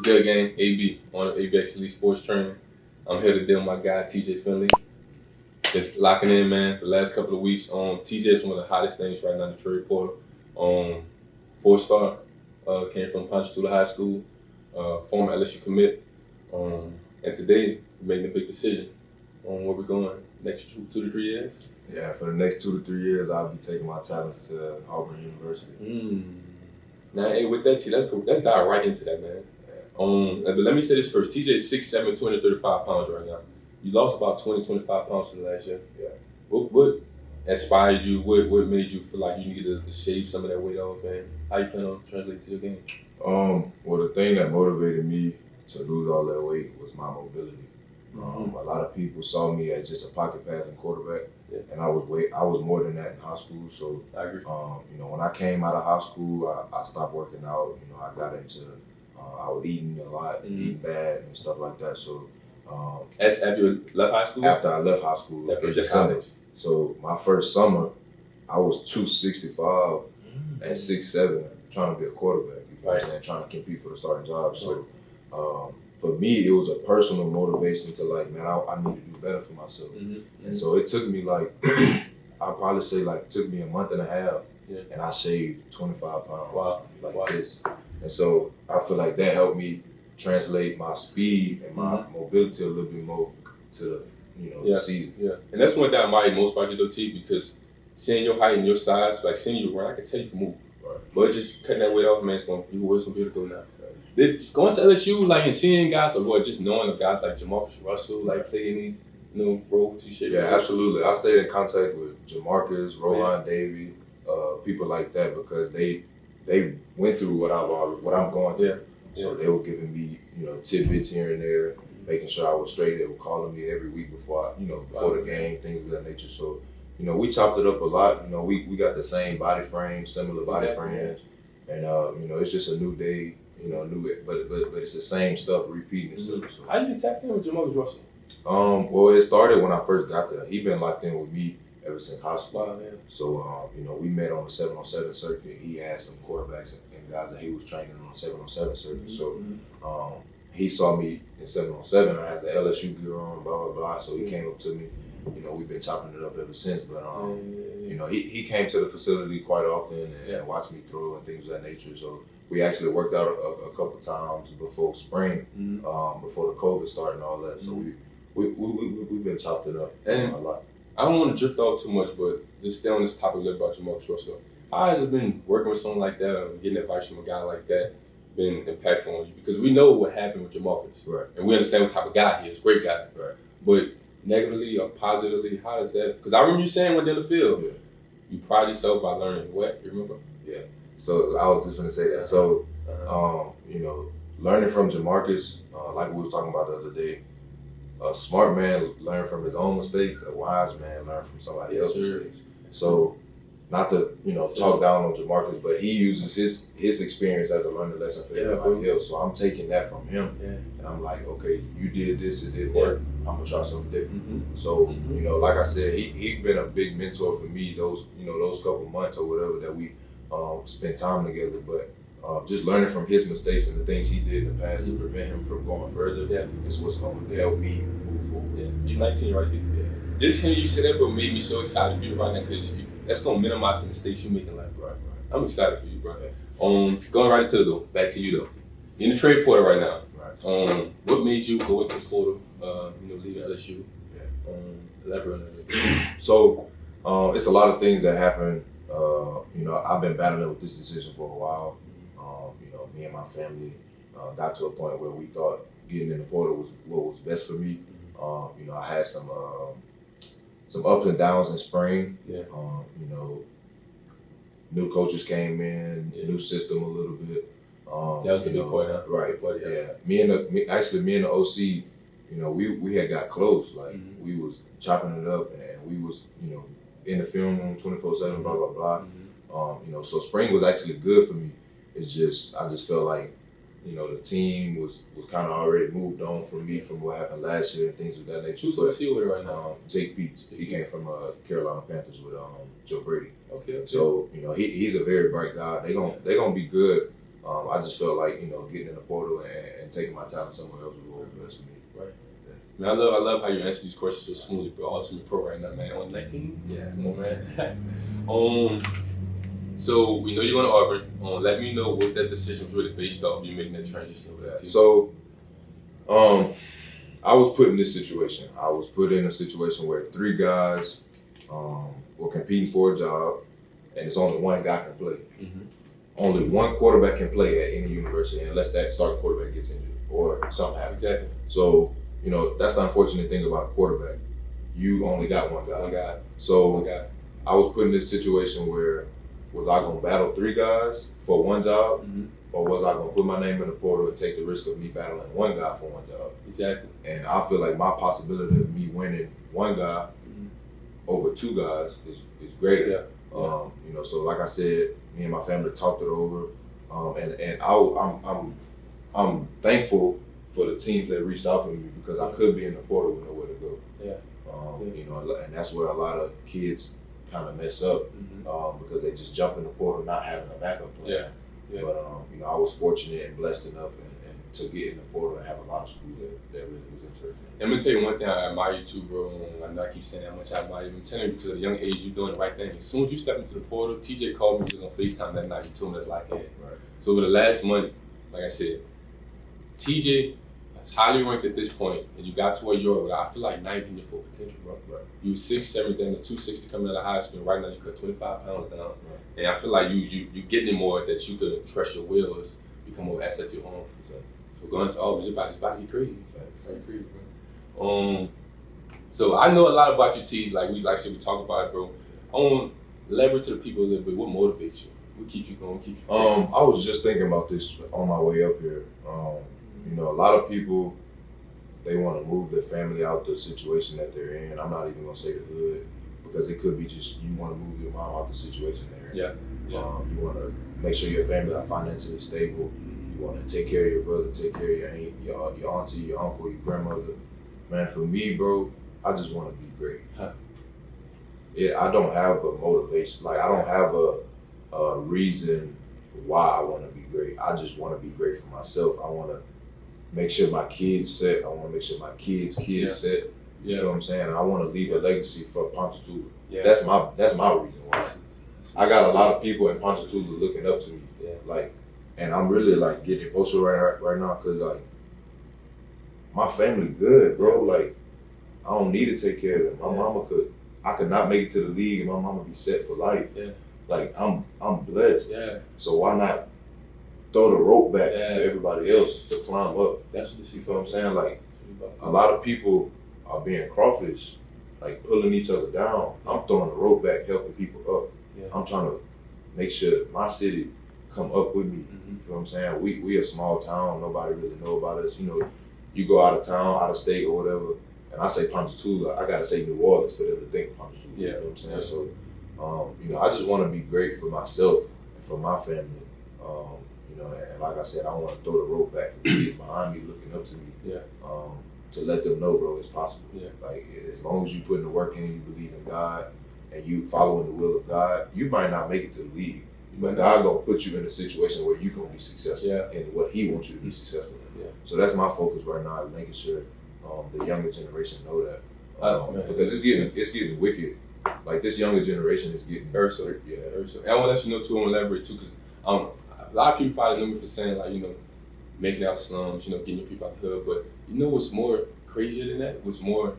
good, gang? AB, on ABX Elite Sports Training. I'm here to deal with my guy, TJ Finley. Just locking in, man, for the last couple of weeks. TJ is one of the hottest things right now in the trade portal. 4-star, came from Ponchatoula High School, former LSU commit. And today, we're making a big decision on where we're going next 2 to 3 years. Yeah, for the next 2 to 3 years, I'll be taking my talents to Auburn University. Now, hey, with that, let's dive right into that, man. But let me say this first. TJ is 6'7", 235 pounds right now. You lost about 20, 25 pounds from last year. Yeah. What inspired you? What made you feel like you needed to shave some of that weight off, and how you plan on translating to your game? Well, the thing that motivated me to lose all that weight was my mobility. A lot of people saw me as just a pocket passing quarterback, and I was more than that in high school. So I agree. When I came out of high school, I stopped working out. I got into I was eating a lot, eating bad and stuff like that. So After you left high school? After I left high school, after in December. So my first summer, I was 265 and 6'7", trying to be a quarterback. You know what I'm saying? Trying to compete for the starting job. So for me, it was a personal motivation to like, man, I need to do better for myself. And so it took me like, I'd probably say like, took me a month and a half, and I shaved 25 pounds this. And so I feel like that helped me translate my speed and my mobility a little bit more to the season. Yeah, and that's one thing I admire most about you, though, T, because seeing your height and your size, like seeing you run, I can tell you can move. Right. But just cutting that weight off, man, it's gonna be able to go now. Did going to LSU, like, and seeing guys, or just knowing the guys like Jamarcus Russell, like, play any role T-shirt? Yeah, absolutely. I stayed in contact with Jamarcus, Roland Davey, people like that, because they went through what I'm going through. So they were giving me, tidbits here and there, making sure I was straight. They were calling me every week before the game, things of that nature. So, we chopped it up a lot. We got the same body frame, similar body frames, and it's just a new day. But it's the same stuff repeating itself. So. How did you tap in with Jamarcus Russell? Well, it started when I first got there. He been locked in with me ever since high school. Wow, man. So we met on the 7-on-7 circuit. He had some quarterbacks and guys that he was training on the 7-on-7 circuit. So he saw me in 7-on-7. I had the LSU gear on, blah blah blah. So he came up to me. We've been chopping it up ever since. But he came to the facility quite often and watched me throw and things of that nature. So we actually worked out a couple times before spring, before the COVID started and all that. So we've been chopping it up a lot. I don't want to drift off too much, but just stay on this topic a little about Jamarcus Russell. How has it been working with someone like that, or getting advice from a guy like that, been impactful on you? Because we know what happened with Jamarcus, right? And we understand what type of guy he is, great guy, right? But negatively or positively, how does that? Because I remember you saying when in the field, you pride yourself by learning what? You remember? Yeah. So I was just going to say that. So, learning from Jamarcus, like we was talking about the other day, a smart man learn from his own mistakes. A wise man learn from somebody else's mistakes. So, not to talk down on Jamarcus, but he uses his experience as a learning lesson for everybody else. So I'm taking that from him, and I'm like, okay, you did this, it didn't work. I'm gonna try something different. So like I said, he's been a big mentor for me. Those couple months or whatever that we spent time together, but. Just learning from his mistakes and the things he did in the past to prevent him from going further is what's going to help me move forward. Yeah. You're 19, right? Yeah. Just hearing you say that, bro, made me so excited for you right now, because that's going to minimize the mistakes you make in life, bro. Right. I'm excited for you, bro. Going right into it, though. Back to you, though. You're in the trade portal right now. Right. What made you go into the portal, leaving LSU? Elaborate on that. So, it's a lot of things that happen. I've been battling with this decision for a while. Me and my family got to a point where we thought getting in the portal was what was best for me. I had some ups and downs in spring. New coaches came in, new system a little bit. That was the big point, huh? Right. Me and the OC, we had got close. Like we was chopping it up, and we was in the film room 24/7, blah blah blah. So spring was actually good for me. It's just I just felt like the team was kind of already moved on from me from what happened last year and things of that nature. Who's with it right now? Jake Peets. He came from Carolina Panthers with Joe Brady. Okay. So he's a very bright guy. They gonna be good I just felt like, getting in the portal and taking my talent somewhere else was what was best for me. Right. Man, I love how you answer these questions so smoothly, bro. Ultimate Pro right now, man. On 19? Yeah. Come on, man. So we know you're going to Auburn. Let me know what that decision was really based off. You making that transition over that team. So, I was put in this situation. I was put in a situation where 3 guys were competing for a job, and it's only one guy can play. Mm-hmm. Only one quarterback can play at any university unless that starting quarterback gets injured or something happens. Exactly. So, that's the unfortunate thing about a quarterback. You only got one guy. One guy. So, One guy. I was put in this situation where was I going to battle 3 guys for one job, Mm-hmm. or was I going to put my name in the portal and take the risk of me battling one guy for one job? Exactly. And I feel like my possibility of me winning one guy over 2 guys is greater. Yeah. So like I said, me and my family talked it over, and I'm thankful for the teams that reached out for me because I could be in the portal with nowhere to go. Yeah. And that's where a lot of kids kind of mess up because they just jump in the portal not having a backup plan. Yeah. Yeah. But I was fortunate and blessed enough and to get in the portal and have a lot of schools that really was interested. I'm gonna tell you one thing I admire you too, bro. I know I keep saying how much I admire you. I'm telling you because at a young age you're doing the right thing. As soon as you step into the portal, TJ called me, he was on FaceTime that night. He told me that's like it. Right. So over the last month, like I said, TJ is highly ranked at this point, and you got to where you're at. I feel like 9th in your full potential, bro. Right. You were 6'7", then the 260 coming out of high school. Right now you cut 25 pounds down, Right. and I feel like you getting it more that you could trust your wheels, become more asset to your own. So going to Auburn, it's about to get crazy. Very crazy, bro. So I know a lot about your T. Like I said, we talk about it, bro. I want to elaborate to the people a little bit. What motivates you? What keeps you going? Keep you ticking? I was just thinking about this on my way up here. A lot of people, they want to move their family out the situation that they're in. I'm not even gonna say the hood because it could be just you want to move your mom out the situation they're in. Yeah. You want to make sure your family are financially stable. You want to take care of your brother, take care of your aunt, your auntie, your uncle, your grandmother. Man, for me, bro, I just want to be great. Huh. Yeah, I don't have a motivation. Like I don't have a reason why I want to be great. I just want to be great for myself. I want to make sure my kids set. I want to make sure my kids set. You know what I'm saying? I want to leave a legacy for Ponchatoula. Yeah. That's my reason why. I got a lot of people in Ponchatoula looking up to me. Yeah. And I'm really getting emotional right now because my family good, bro. Like I don't need to take care of them. My mama I could not make it to the league and my mama be set for life. Yeah. Like I'm blessed. Yeah. So why not throw the rope back for everybody else to climb up? That's what this. You feel what I'm saying? Like a lot of people are being crawfish, pulling each other down. I'm throwing the rope back, helping people up. Yeah. I'm trying to make sure my city come up with me. You know what I'm saying? We a small town. Nobody really know about us. You go out of town, out of state or whatever, and I say Ponchatoula, I gotta say New Orleans for them to think Ponchatoula. Yeah. You know what I'm saying? So, I just want to be great for myself and for my family. And like I said, I want to throw the rope back for the kids behind me, looking up to me. Yeah. To let them know, bro, it's possible. Yeah. As long as you put in the work in, you believe in God, and you following the will of God, you might not make it to the league. But God gonna put you in a situation where you gonna be successful in what He wants you to be successful in. Yeah. So that's my focus right now, is making sure the younger generation know that. Man, because it's getting wicked. Like this younger generation is getting Ursula. Yeah, Ursula. And I want to let you know too, I want to elaborate too, because a lot of people probably know me for saying making out slums, getting your people out the hood. But what's more crazier than that? What's more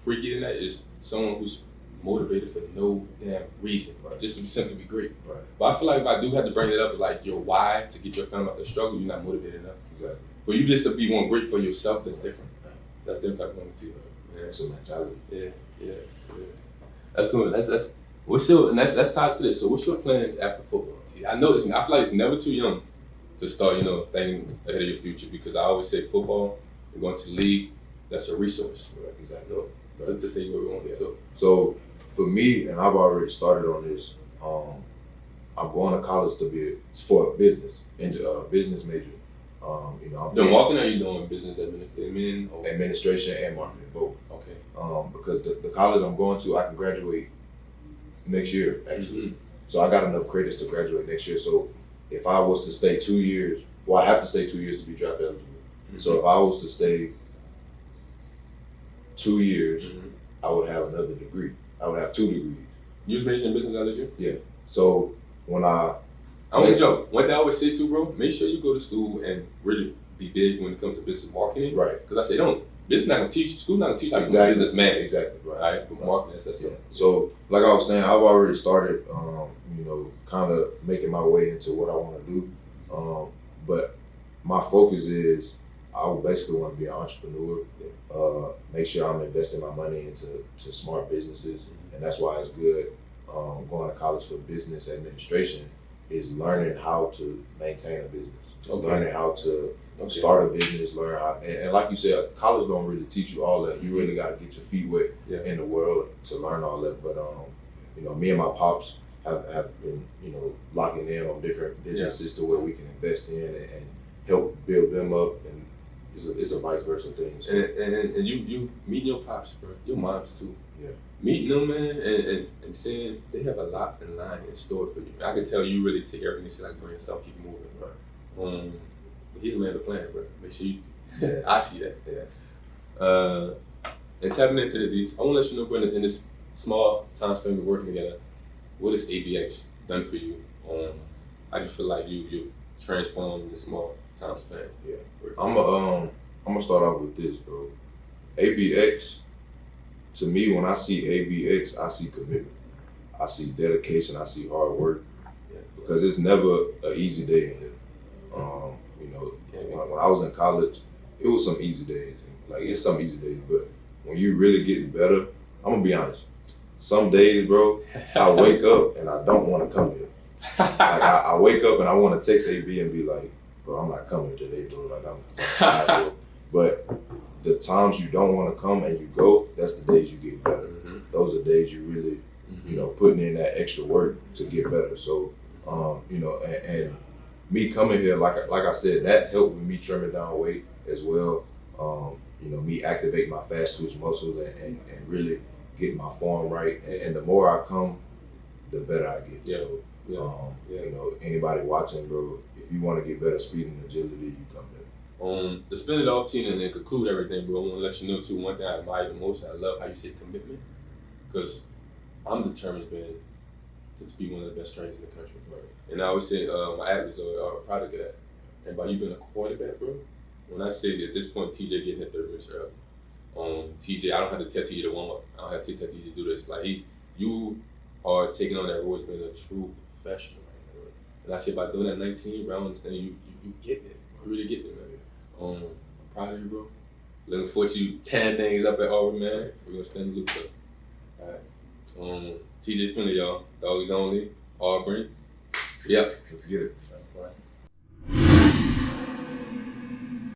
freaky than that is someone who's motivated for no damn reason, just to simply be great. Right. But I feel like if I do have to bring it up, your why to get your family out the struggle, you're not motivated enough. Exactly. But you just to be one great for yourself, that's different. That's different type of woman too. Yeah. It's a mentality. Yeah. That's good. Let's tie to this. So what's your plans after football? I feel like it's never too young to start, thinking ahead of your future, because I always say football, you're going to the league, that's a resource. Right, exactly. To take where we want to. So for me, and I've already started on this, I'm going to college for a business major. Then walking, are you doing business administration and marketing, both. Okay. Because the college I'm going to, I can graduate next year, actually. Mm-hmm. So I got enough credits to graduate next year. So if I was to stay 2 years, well, I have to stay 2 years to be draft eligible. So if I was to stay 2 years, I would have another degree. I would have 2 degrees. You was majoring in business LSU? Yeah. So when I don't joke. One thing I always say too, bro, make sure you go to school and really be big when it comes to business marketing. Right. Because I say, business not gonna teach, school not gonna teach like exactly. business man. Exactly. Right. All right. But marketing, that's yeah. So like I was saying, I've already started, kind of making my way into what I want to do. But my focus is I basically want to be an entrepreneur. Make sure I'm investing my money into smart businesses, and that's why it's good going to college for business administration. Is learning how to maintain a business, learning how to start a business, learn how, and like you said, college don't really teach you all that. You really got to get your feet wet in the world to learn all that. But me and my pops have been locking in on different businesses to where we can invest in and help build them up, and it's a vice versa thing. So. And you meeting your pops, bro, your moms too. Yeah. Meeting them, man, and seeing they have a lot in line in store for you. I can tell you really take everything like bring yourself, keep moving, bro. He's the man of the plan, bro. Make sure you, I see that. Yeah. And tapping into these, I want to let you know, bro, in this small time spent working together, what has ABX done for you? How do you feel like you transformed in this small time span? Yeah. I'm gonna start off with this, bro. ABX. To me, when I see ABX, I see commitment. I see dedication. I see hard work. Yeah. Because it's never an easy day in here. When I was in college, it was some easy days. Like, it's some easy days, but when you really getting better, I'm gonna be honest. Some days, bro, I wake up and I don't want to come here. Like, I wake up and I want to text AB and be like, bro, I'm not coming today, bro. Like, I'm tired, bro. But the times you don't want to come and you go, that's the days you get better. Those are the days you really, putting in that extra work to get better. So, and me coming here, like I said, that helped with me trimming down weight as well. Me activate my fast twitch muscles and really getting my form right. And the more I come, the better I get. Yeah. So, anybody watching, bro, if you want to get better speed and agility, you come here. To spin it off, Tina, and then conclude everything, bro, I want to let you know, too, one thing I admire the most, and I love how you say commitment, because I'm determined, man, to be one of the best trainers in the country. Right. And I always say my athletes are a product of that. And by you being a quarterback, bro, when I say that at this point, TJ getting hit 30 minutes early, TJ, I don't have to tell TJ to warm up. I don't have to tell TJ to do this. Like, you are taking on that role as being a true professional right now. And I say by doing that 19, bro, I understand you getting it. You really getting it, man. I'm proud of you, bro. Looking forward to you tearing things up at Auburn, man. We're gonna stand the loop up. All right. TJ Finley, y'all. Dogs only. Auburn. Yep. Let's get it.